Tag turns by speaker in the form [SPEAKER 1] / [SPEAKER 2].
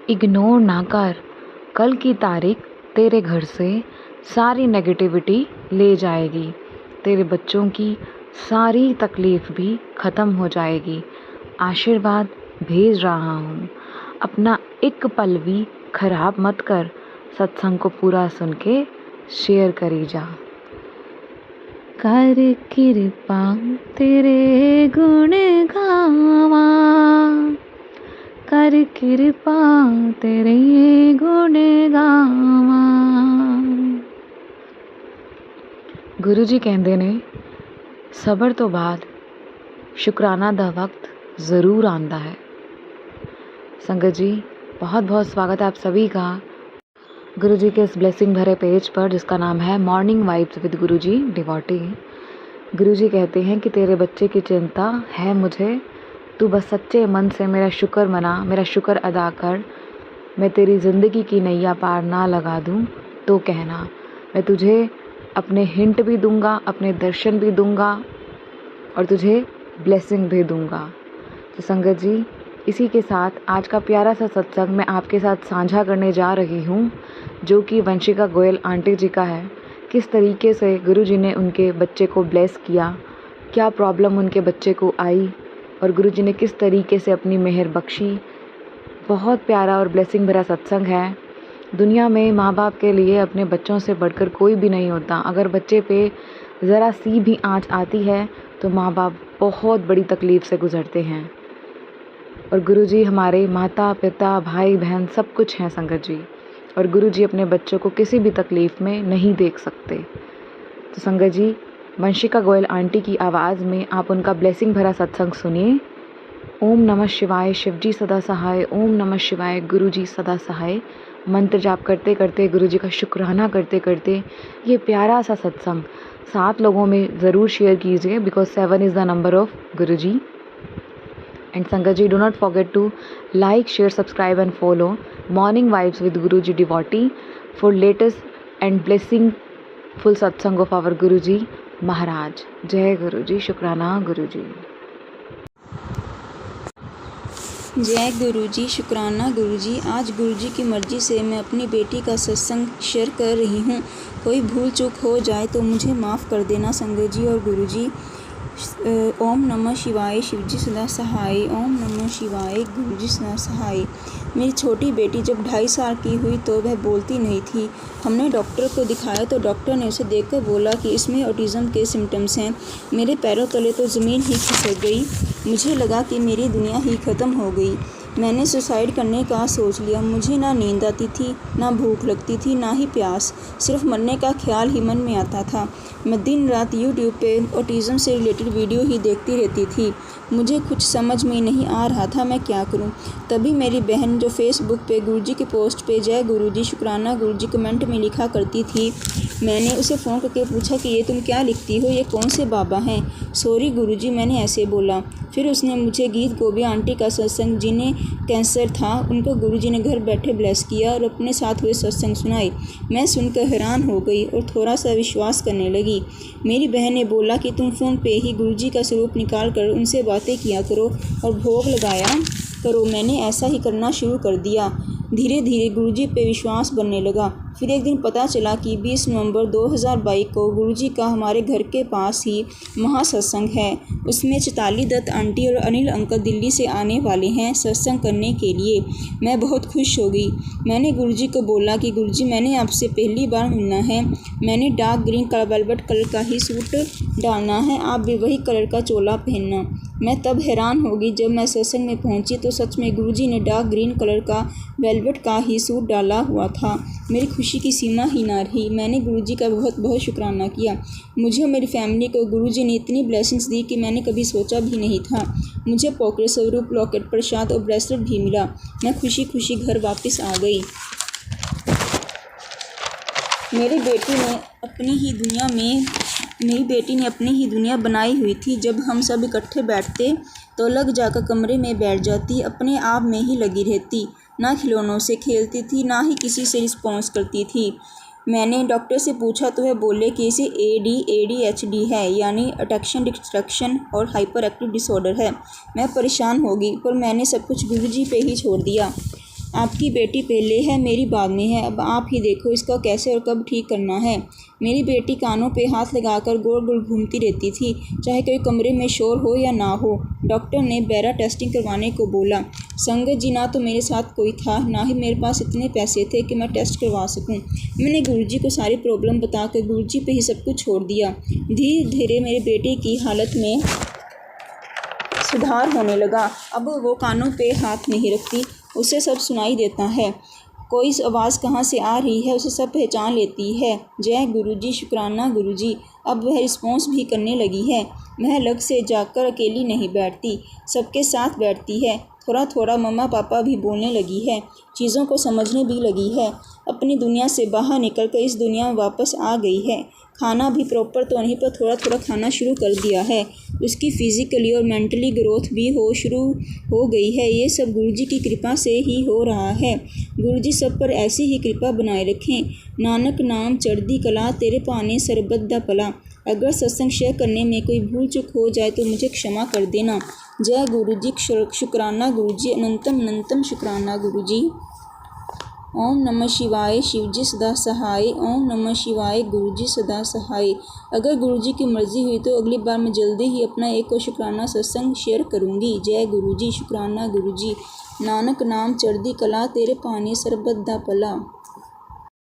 [SPEAKER 1] Ignore ना कर, कल की तारीख तेरे घर से सारी नेगेटिविटी ले जाएगी। तेरे बच्चों की सारी तकलीफ़ भी ख़त्म हो जाएगी। आशीर्वाद भेज रहा हूँ। अपना एक पल भी खराब मत कर। सत्संग को पूरा सुन के शेयर करी जा। कर कृपा तेरे गुण गावा, कर कृपा तेरे गुण गावा। गुरु जी कहते ने सबर तो बाद शुकराना दा वक्त ज़रूर आंदा है। संगत जी, बहुत बहुत स्वागत है आप सभी का गुरु जी के इस ब्लेसिंग भरे पेज पर जिसका नाम है morning vibes with Guru ji devotee. गुरु जी कहते हैं कि तेरे बच्चे की चिंता है मुझे, तू बस सच्चे मन से मेरा शुक्र मना, मेरा शुक्र अदा कर। मैं तेरी ज़िंदगी की नैया पार ना लगा दूँ तो कहना, मैं तुझे अपने हिंट भी दूँगा, अपने दर्शन भी दूँगा और तुझे ब्लेसिंग भी दूँगा। तो संगत जी, इसी के साथ आज का प्यारा सा सत्संग मैं आपके साथ साझा करने जा रही हूँ, जो कि वंशिका गोयल आंटी जी का है। किस तरीके से गुरु जी ने उनके बच्चे को ब्लेस किया, क्या प्रॉब्लम उनके बच्चे को आई और गुरु जी ने किस तरीके से अपनी मेहर बख्शी। बहुत प्यारा और ब्लेसिंग भरा सत्संग है। दुनिया में माँ बाप के लिए अपने बच्चों से बढ़कर कोई भी नहीं होता। अगर बच्चे पे ज़रा सी भी आँच आती है तो माँ बाप बहुत बड़ी तकलीफ़ से गुज़रते हैं। और गुरु जी हमारे माता पिता भाई बहन सब कुछ हैं संगत जी, और गुरु जी अपने बच्चों को किसी भी तकलीफ़ में नहीं देख सकते। तो संगत जी, वंशिका गोयल आंटी की आवाज़ में आप उनका ब्लेसिंग भरा सत्संग सुनिए। ओम नमः शिवाय, शिवजी सदा सहाय। ओम नमः शिवाय, गुरु जी सदा सहाय। मंत्र जाप करते करते, गुरु जी का शुक्राना करते करते ये प्यारा सा सत्संग 7 लोगों में ज़रूर शेयर कीजिए, because 7 is the number of Guru ji. And Sangat ji, do not forget to like, share, subscribe and follow Morning Vibes with Guruji Devotee for latest and blessing full satsang of our Guruji Maharaj. Jai Guruji, शुक्राना गुरुजी।
[SPEAKER 2] जय गुरुजी, शुक्राना गुरुजी। आज गुरुजी की मर्ज़ी से मैं अपनी बेटी का सत्संग शेयर कर रही हूँ। कोई भूल चूक हो जाए तो मुझे माफ़ कर देना संगत जी और गुरुजी। ओम नमः शिवाय, शिवजी सदा सहाय। ओम नमः शिवाय, गुरुजी सदा सहाय। मेरी छोटी बेटी जब 2.5 साल की हुई तो वह बोलती नहीं थी। हमने डॉक्टर को दिखाया तो डॉक्टर ने उसे देखकर बोला कि इसमें ऑटिज़म के सिम्टम्स हैं। मेरे पैरों तले तो ज़मीन ही खिसक गई। मुझे लगा कि मेरी दुनिया ही ख़त्म हो गई। मैंने सुसाइड करने का सोच लिया। मुझे ना नींद आती थी, ना भूख लगती थी, ना ही प्यास। सिर्फ मरने का ख्याल ही मन में आता था। मैं दिन रात यूट्यूब पे ऑटिज़म से रिलेटेड वीडियो ही देखती रहती थी। मुझे कुछ समझ में नहीं आ रहा था मैं क्या करूं। तभी मेरी बहन जो फेसबुक पे गुरुजी की पोस्ट पे जय गुरुजी, शुक्राना गुरुजी कमेंट में लिखा करती थी, मैंने उसे फ़ोन करके पूछा कि ये तुम क्या लिखती हो, ये कौन से बाबा हैं। सॉरी गुरुजी, मैंने ऐसे बोला। फिर उसने मुझे गीत गोभी आंटी का सत्संग, जिन्हें कैंसर था, उनको गुरुजी ने घर बैठे ब्लेस किया और अपने साथ हुए सत्संग सुनाए। मैं सुनकर हैरान हो गई और थोड़ा सा विश्वास करने लगी। मेरी बहन ने बोला कि तुम फ़ोन पे ही गुरुजी का स्वरूप निकाल कर उनसे बातें किया करो और भोग लगाया करो। मैंने ऐसा ही करना शुरू कर दिया। धीरे धीरे गुरुजी पे विश्वास बनने लगा। फिर एक दिन पता चला कि 20 नवंबर 2022 को गुरुजी का हमारे घर के पास ही महासत्संग है। उसमें चैताली दत्त आंटी और अनिल अंकल दिल्ली से आने वाले हैं सत्संग करने के लिए। मैं बहुत खुश हो गई। मैंने गुरुजी को बोला कि गुरुजी, मैंने आपसे पहली बार मिलना है। मैंने डार्क ग्रीन का वेलवेट कलर का ही सूट डालना है, आप भी वही कलर का चोला पहनना। मैं तब हैरान हो गई जब मैं सत्संग में पहुंची तो सच में गुरुजी ने डार्क ग्रीन कलर का वेलवेट का ही सूट डाला हुआ था। मेरी खुशी की सीमा ही ना रही। मैंने गुरुजी का बहुत बहुत शुक्राना किया। मुझे और मेरी फैमिली को गुरुजी ने इतनी ब्लेसिंग्स दी कि मैंने कभी सोचा भी नहीं था। मुझे पॉकेट स्वरूप, लॉकेट, प्रसाद और ब्रेसलेट भी मिला। मैं खुशी खुशी घर वापस आ गई। मेरी बेटी ने अपनी ही दुनिया बनाई हुई थी। जब हम सब इकट्ठे बैठते तो लग जाकर कमरे में बैठ जाती, अपने आप में ही लगी रहती। ना खिलौनों से खेलती थी, ना ही किसी से रिस्पॉन्स करती थी। मैंने डॉक्टर से पूछा तो वह बोले कि इसे ADHD है, यानी अटेंशन डिस्ट्रैक्शन और हाइपर एक्टिव डिसऑर्डर है। मैं परेशान हो गई, पर मैंने सब कुछ गुरुजी पे ही छोड़ दिया। आपकी बेटी पहले है, मेरी बाद में है। अब आप ही देखो इसका कैसे और कब ठीक करना है। मेरी बेटी कानों पे हाथ लगाकर गोल गोल घूमती रहती थी, चाहे कोई कमरे में शोर हो या ना हो। डॉक्टर ने बैरा टेस्टिंग करवाने को बोला। संगत जी, ना तो मेरे साथ कोई था, ना ही मेरे पास इतने पैसे थे कि मैं टेस्ट करवा सकूं। मैंने गुरुजी को सारी प्रॉब्लम बताकर गुरुजी पे ही सब कुछ छोड़ दिया। धीरे धीरे मेरे बेटे की हालत में सुधार होने लगा। अब वो कानों पे हाथ नहीं रखती, उसे सब सुनाई देता है। कोई आवाज़ कहाँ से आ रही है उसे सब पहचान लेती है। जय गुरुजी, शुक्राना गुरुजी। अब वह रिस्पॉन्स भी करने लगी है। वह अलग से जाकर अकेली नहीं बैठती, सबके साथ बैठती है। थोड़ा थोड़ा मम्मा पापा भी बोलने लगी है, चीज़ों को समझने भी लगी है। अपनी दुनिया से बाहर निकल कर इस दुनिया में वापस आ गई है। खाना भी प्रॉपर तो नहीं, पर थोड़ा थोड़ा खाना शुरू कर दिया है। उसकी फिज़िकली और मेंटली ग्रोथ भी शुरू हो गई है। ये सब गुरुजी की कृपा से ही हो रहा है। गुरुजी सब पर ऐसी ही कृपा बनाए रखें। नानक नाम चढ़दी कला, तेरे पाने सरबत दा पला। अगर सत्संग शेयर करने में कोई भूल चूक हो जाए तो मुझे क्षमा कर देना। जय गुरुजी, शुक्राना गुरुजी, अनंतम अनंतम शुक्राना गुरुजी। ओम नमः शिवाय, शिवजी सदा सहाय। ओम नमः शिवाय, गुरुजी सदा सहाय। अगर गुरुजी की मर्ज़ी हुई तो अगली बार मैं जल्दी ही अपना एक और शुक्राना सत्संग शेयर करूँगी। जय गुरुजी, शुक्राना गुरुजी। नानक नाम चढ़दी कला, तेरे पानी सरबत दा पला।